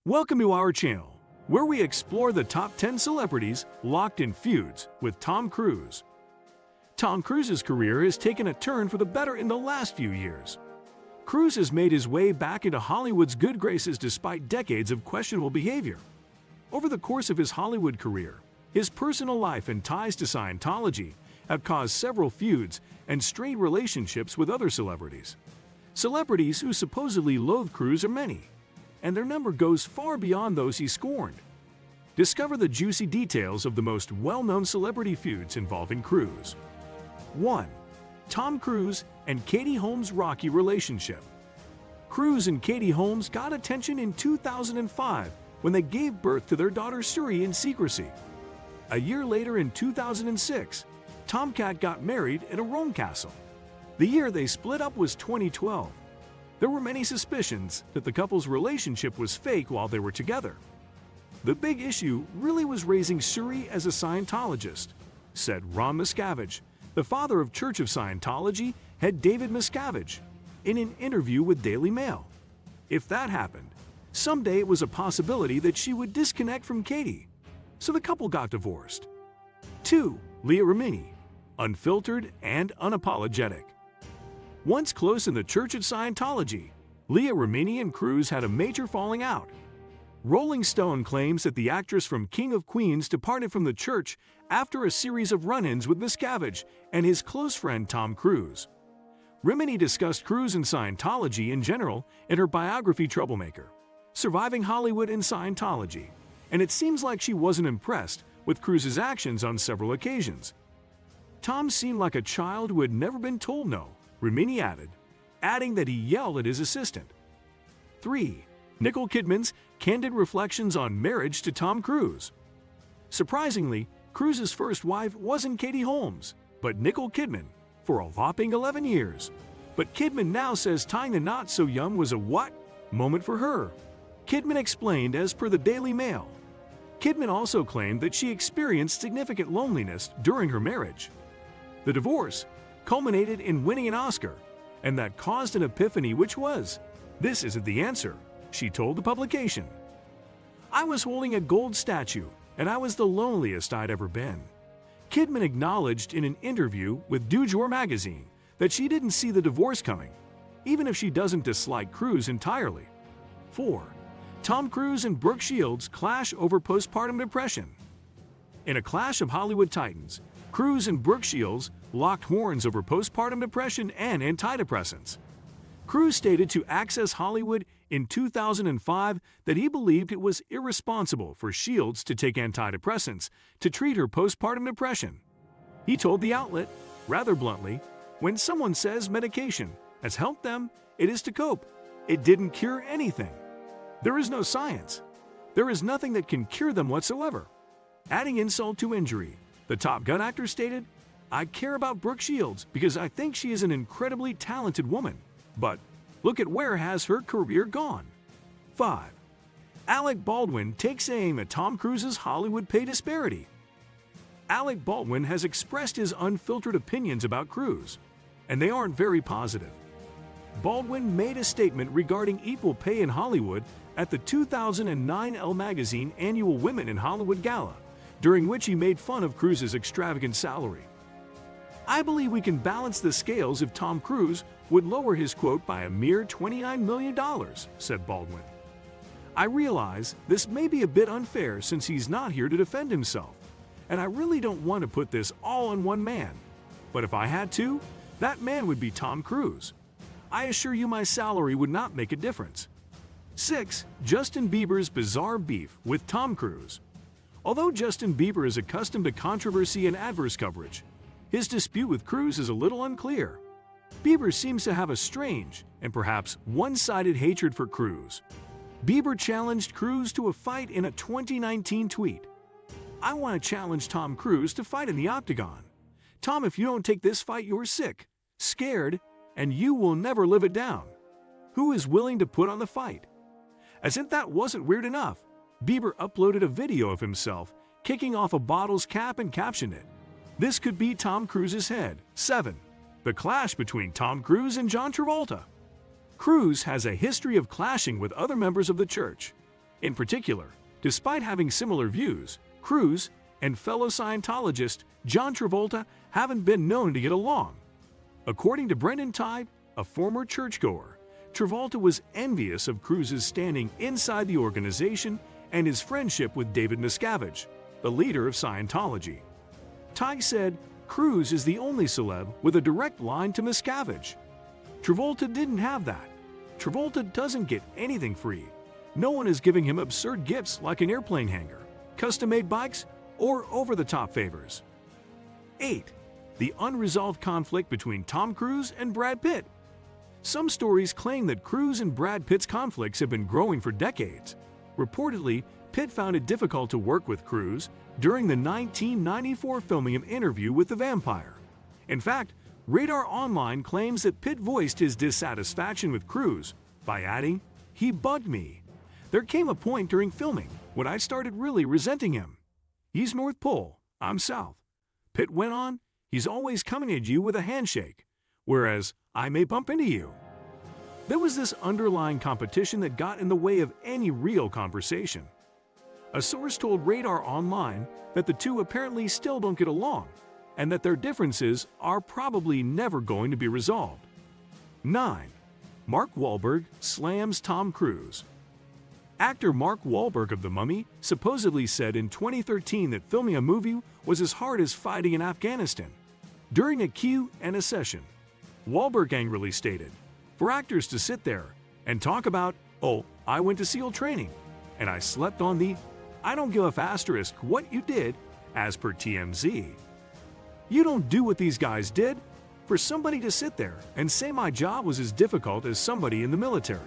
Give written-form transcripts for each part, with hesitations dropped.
Welcome to our channel, where we explore the top 10 celebrities locked in feuds with Tom Cruise. Tom Cruise's career has taken a turn for the better in the last few years. Cruise has made his way back into Hollywood's good graces despite decades of questionable behavior. Over the course of his Hollywood career, his personal life and ties to Scientology have caused several feuds and strained relationships with other celebrities. Celebrities who supposedly loathe Cruise are many, and their number goes far beyond those he scorned. Discover the juicy details of the most well-known celebrity feuds involving Cruise. 1. Tom Cruise and Katie Holmes' rocky relationship. Cruise and Katie Holmes got attention in 2005 when they gave birth to their daughter Suri in secrecy. A year later, in 2006, Tomcat got married in a Rome castle. The year they split up was 2012. There were many suspicions that the couple's relationship was fake while they were together. The big issue really was raising Suri as a Scientologist, said Ron Miscavige, the father of Church of Scientology head David Miscavige, in an interview with Daily Mail. If that happened, someday it was a possibility that she would disconnect from Katie, so the couple got divorced. 2. Leah Remini, unfiltered and unapologetic. Once close in the Church of Scientology, Leah Remini and Cruise had a major falling out. Rolling Stone claims that the actress from King of Queens departed from the church after a series of run-ins with Miscavige and his close friend Tom Cruise. Remini discussed Cruise and Scientology in general in her biography Troublemaker, Surviving Hollywood and Scientology, and it seems like she wasn't impressed with Cruise's actions on several occasions. Tom seemed like a child who had never been told no, Remini added, adding that he yelled at his assistant. 3. Nicole Kidman's candid reflections on marriage to Tom Cruise. Surprisingly, Cruise's first wife wasn't Katie Holmes, but Nicole Kidman, for a whopping 11 years. But Kidman now says tying the knot so young was a what? Moment for her. Kidman explained as per the Daily Mail. Kidman also claimed that she experienced significant loneliness during her marriage. The divorce culminated in winning an Oscar, and that caused an epiphany, which was, "This isn't the answer," she told the publication. "I was holding a gold statue, and I was the loneliest I'd ever been." Kidman acknowledged in an interview with Du Jour magazine that she didn't see the divorce coming, even if she doesn't dislike Cruise entirely. 4. Tom Cruise and Brooke Shields clash over postpartum depression. In a clash of Hollywood titans, Cruise and Brooke Shields locked horns over postpartum depression and antidepressants. Cruise stated to Access Hollywood in 2005 that he believed it was irresponsible for Shields to take antidepressants to treat her postpartum depression. He told the outlet, rather bluntly, "When someone says medication has helped them, it is to cope. It didn't cure anything. There is no science. There is nothing that can cure them whatsoever." Adding insult to injury, the Top Gun actor stated, "I care about Brooke Shields because I think she is an incredibly talented woman. But look at where has her career gone." 5. Alec Baldwin takes aim at Tom Cruise's Hollywood pay disparity. Alec Baldwin has expressed his unfiltered opinions about Cruise, and they aren't very positive. Baldwin made a statement regarding equal pay in Hollywood at the 2009 Elle magazine annual Women in Hollywood Gala, during which he made fun of Cruise's extravagant salary. "I believe we can balance the scales if Tom Cruise would lower his quote by a mere $29 million, said Baldwin. "I realize this may be a bit unfair since he's not here to defend himself, and I really don't want to put this all on one man. But if I had to, that man would be Tom Cruise. I assure you my salary would not make a difference." 6. Justin Bieber's bizarre beef with Tom Cruise. Although Justin Bieber is accustomed to controversy and adverse coverage, his dispute with Cruise is a little unclear. Bieber seems to have a strange and perhaps one-sided hatred for Cruise. Bieber challenged Cruise to a fight in a 2019 tweet. "I want to challenge Tom Cruise to fight in the octagon. Tom, if you don't take this fight, you're sick, scared, and you will never live it down. Who is willing to put on the fight?" As if that wasn't weird enough, Bieber uploaded a video of himself kicking off a bottle's cap and captioned it, "This could be Tom Cruise's head." 7. The clash between Tom Cruise and John Travolta. Cruise has a history of clashing with other members of the church. In particular, despite having similar views, Cruise and fellow Scientologist John Travolta haven't been known to get along. According to Brendan Tide, a former churchgoer, Travolta was envious of Cruise's standing inside the organization and his friendship with David Miscavige, the leader of Scientology. Tide said Cruise is the only celeb with a direct line to Miscavige. Travolta didn't have that. Travolta doesn't get anything free. No one is giving him absurd gifts like an airplane hangar, custom-made bikes, or over-the-top favors. 8. The unresolved conflict between Tom Cruise and Brad Pitt. Some stories claim that Cruise and Brad Pitt's conflicts have been growing for decades. Reportedly, Pitt found it difficult to work with Cruise during the 1994 filming of Interview with the Vampire. In fact, Radar Online claims that Pitt voiced his dissatisfaction with Cruise by adding, "He bugged me. There came a point during filming when I started really resenting him. He's North Pole, I'm South." Pitt went on, "He's always coming at you with a handshake, whereas I may bump into you." There was this underlying competition that got in the way of any real conversation. A source told Radar Online that the two apparently still don't get along, and that their differences are probably never going to be resolved. 9. Mark Wahlberg slams Tom Cruise. Actor Mark Wahlberg of The Mummy supposedly said in 2013 that filming a movie was as hard as fighting in Afghanistan. During a Q&A session, Wahlberg angrily stated, "For actors to sit there and talk about, 'Oh, I went to SEAL training, and I slept on the I don't give a f*** what you did,' as per TMZ. You don't do what these guys did. For somebody to sit there and say my job was as difficult as somebody in the military.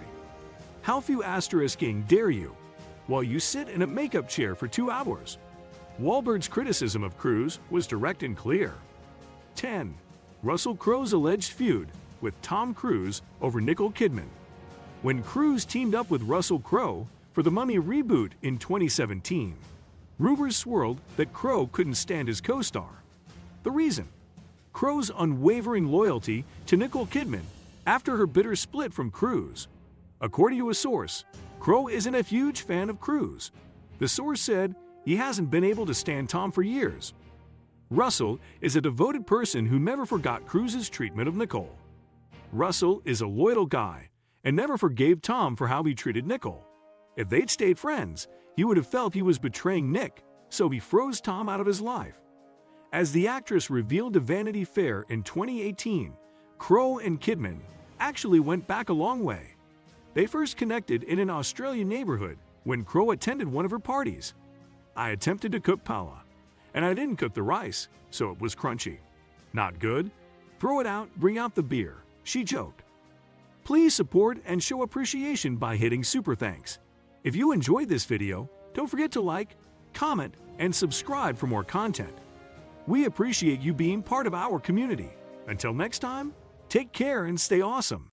How few *ing dare you, while you sit in a makeup chair for 2 hours?" Wahlberg's criticism of Cruise was direct and clear. 10. Russell Crowe's alleged feud with Tom Cruise over Nicole Kidman. When Cruise teamed up with Russell Crowe for the Mummy reboot in 2017, rumors swirled that Crowe couldn't stand his co-star. The reason? Crowe's unwavering loyalty to Nicole Kidman after her bitter split from Cruise. According to a source, Crowe isn't a huge fan of Cruise. The source said he hasn't been able to stand Tom for years. Russell is a devoted person who never forgot Cruise's treatment of Nicole. Russell is a loyal guy and never forgave Tom for how he treated Nicole. If they'd stayed friends, he would have felt he was betraying Nick, so he froze Tom out of his life. As the actress revealed to Vanity Fair in 2018, Crowe and Kidman actually went back a long way. They first connected in an Australian neighborhood when Crowe attended one of her parties. "I attempted to cook pala, and I didn't cook the rice, so it was crunchy. Not good? Throw it out, bring out the beer," she joked. Please support and show appreciation by hitting super thanks. If you enjoyed this video, don't forget to like, comment, and subscribe for more content. We appreciate you being part of our community. Until next time, take care and stay awesome.